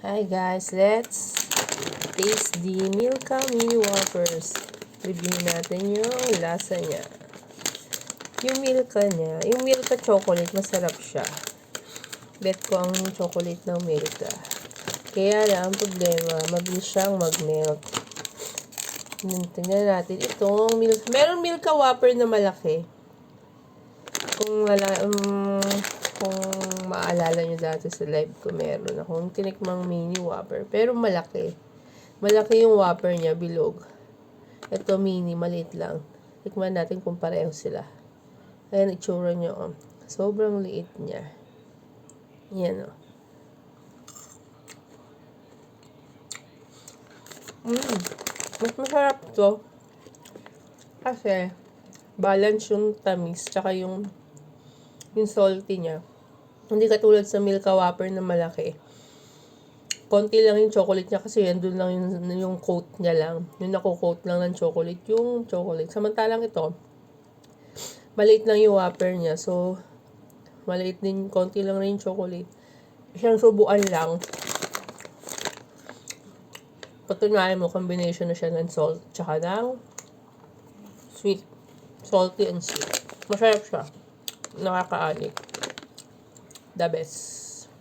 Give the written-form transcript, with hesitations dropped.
Hi guys, let's taste the Milka Mini Whoppers. Reviewin natin yung lasa niya. Yung Milka niya, yung Milka chocolate, masarap siya. Bet ko ang chocolate ng Milka. Kaya lang, ang problema, mabilis siyang mag-melt. Tingnan natin itong Milka. Meron Milka Whopper na malaki. Kung maalala nyo dati sa live ko, meron akong tinikmang mini Whopper. Pero malaki. Malaki yung Whopper niya, bilog. Ito mini, maliit lang. Tikman natin kung pareho sila. Ayan, itsura nyo. Sobrang liit niya. Yan o. Mas masarap to. Kasi, balance yung tamis, tsaka yung salty niya. Hindi katulad sa Milka Whopper na malaki. Konti lang yung chocolate niya kasi yan, doon lang yung coat niya lang. Yung nako-coat lang ng chocolate, yung chocolate. Samantalang ito, maliit lang yung Whopper niya. So, maliit din, konti lang rin yung chocolate. Siyang subuan lang. Patunayan mo, combination na siya ng salt, tsaka ng sweet. Salty and sweet. Masarap siya. Nakakaanik. The best.